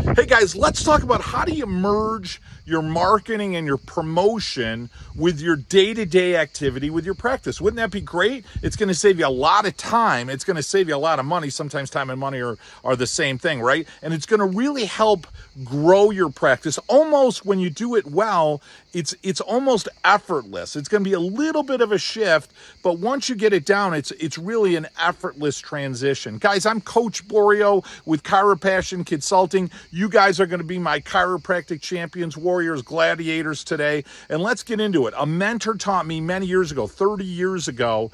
Hey guys, let's talk about how do you merge your marketing and your promotion with your day-to-day activity with your practice. Wouldn't that be great? It's going to save you a lot of time. It's going to save you a lot of money. Sometimes time and money are the same thing, right? And it's going to really help grow your practice. Almost when you do it well, it's almost effortless. It's going to be a little bit of a shift, but once you get it down, it's really an effortless transition. Guys, I'm Coach Borio with Chiropassion Consulting. You guys are going to be my chiropractic champions, warriors, gladiators today, and let's get into it. A mentor taught me many years ago, 30 years ago,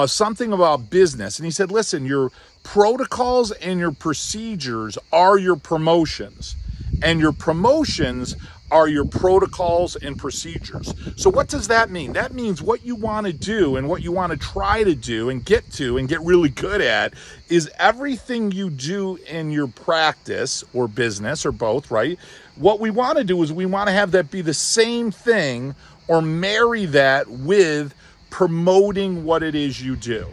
something about business, and he said, listen, your protocols and your procedures are your promotions, and your promotions are your protocols and procedures. So what does that mean? That means what you want to do and what you want to try to do and get really good at is everything you do in your practice or business or both, right? What we want to do is we want to have that be the same thing or marry that with promoting what it is you do.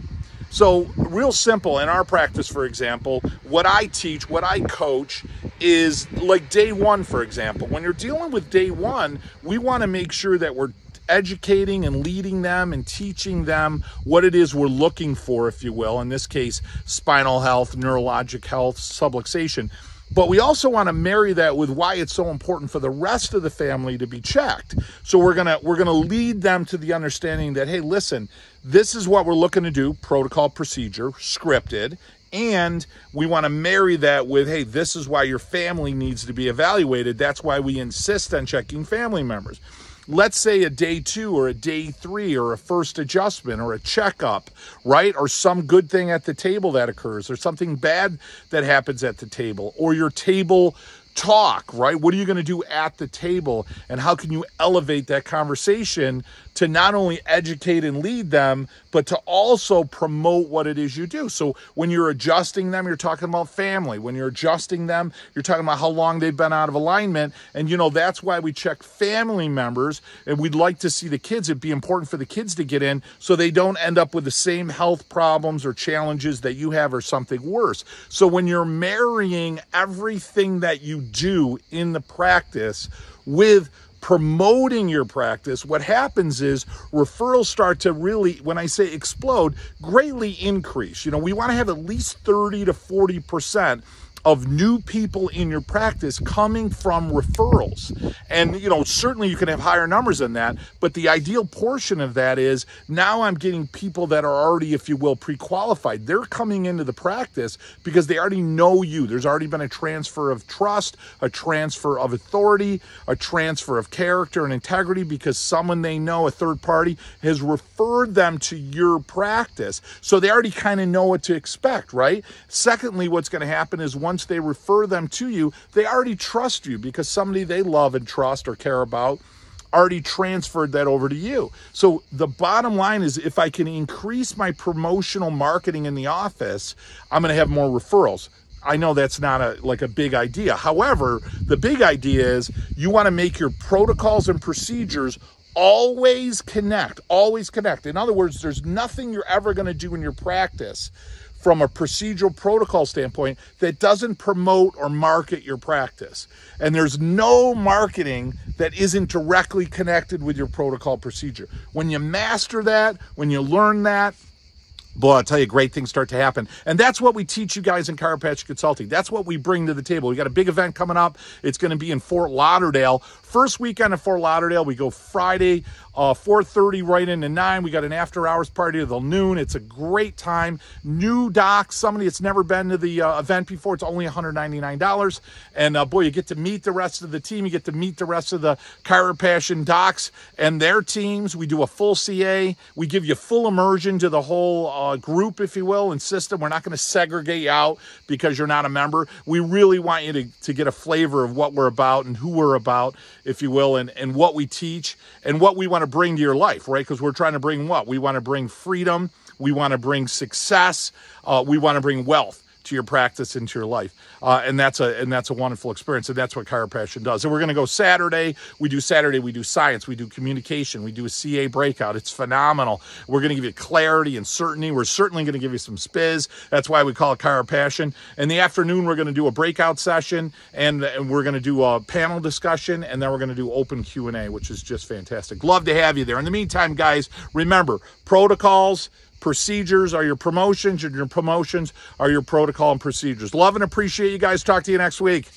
So real simple, in our practice, for example, what I teach, what I coach is like day one, for example. When you're dealing with day one, we want to make sure that we're educating and leading them and teaching them what it is we're looking for, if you will. In this case, spinal health, neurologic health, subluxation. But we also want to marry that with why it's so important for the rest of the family to be checked. So we're gonna lead them to the understanding that, hey, listen, this is what we're looking to do, protocol, procedure, scripted, and we want to marry that with, hey, this is why your family needs to be evaluated. That's why we insist on checking family members. Let's say a day 2 or a day 3 or a first adjustment or a checkup, right? Or some good thing at the table that occurs or something bad that happens at the table or your table talk, right? What are you going to do at the table and how can you elevate that conversation to not only educate and lead them, but to also promote what it is you do. So when you're adjusting them, you're talking about family. When you're adjusting them, you're talking about how long they've been out of alignment. And you know, that's why we check family members, and we'd like to see the kids. It'd be important for the kids to get in so they don't end up with the same health problems or challenges that you have or something worse. So when you're marrying everything that you do in the practice with promoting your practice, what happens is referrals start to really, when I say explode, greatly increase. You know, we want to have at least 30 to 40% of new people in your practice coming from referrals. And, you know, certainly you can have higher numbers than that, but the ideal portion of that is now I'm getting people that are already, if you will, pre-qualified. They're coming into the practice because they already know you. There's already been a transfer of trust, a transfer of authority, a transfer of character and integrity because someone they know, a third party, has referred them to your practice. So they already kind of know what to expect, right? Secondly, what's going to happen is once they refer them to you, they already trust you because somebody they love and trust or care about already transferred that over to you. So the bottom line is if I can increase my promotional marketing in the office, I'm going to have more referrals. I know that's not a big idea. However, the big idea is you want to make your protocols and procedures always connect, always connect. In other words, there's nothing you're ever going to do in your practice from a procedural protocol standpoint that doesn't promote or market your practice. And there's no marketing that isn't directly connected with your protocol procedure. When you master that, when you learn that, boy, I'll tell you, great things start to happen. And that's what we teach you guys in Chiropractic Consulting. That's what we bring to the table. We got a big event coming up. It's going to be in Fort Lauderdale. First weekend of Fort Lauderdale, we go Friday, 4:30 right into 9. We got an after hours party till noon. It's a great time. New docs, somebody that's never been to the event before. It's only $199. And boy, you get to meet the rest of the team. You get to meet the rest of the Chiropassion docs and their teams. We do a full CA. We give you full immersion to the whole group, if you will, and system. We're not going to segregate you out because you're not a member. We really want you to get a flavor of what we're about and who we're about, if you will, and what we teach and what we want to bring to your life, right? Because we're trying to bring what? We want to bring freedom. We want to bring success. We want to bring wealth to into your practice, into your life. And that's a wonderful experience. And that's what Chiropassion does. And we're going to go Saturday. We do science. We do communication. We do a CA breakout. It's phenomenal. We're going to give you clarity and certainty. We're certainly going to give you some spiz. That's why we call it Chiropassion. In the afternoon, we're going to do a breakout session, and we're going to do a panel discussion, and then we're going to do open Q&A, which is just fantastic. Love to have you there. In the meantime, guys, remember, protocols, procedures are your promotions, and your promotions are your protocol and procedures. Love and appreciate you guys. Talk to you next week.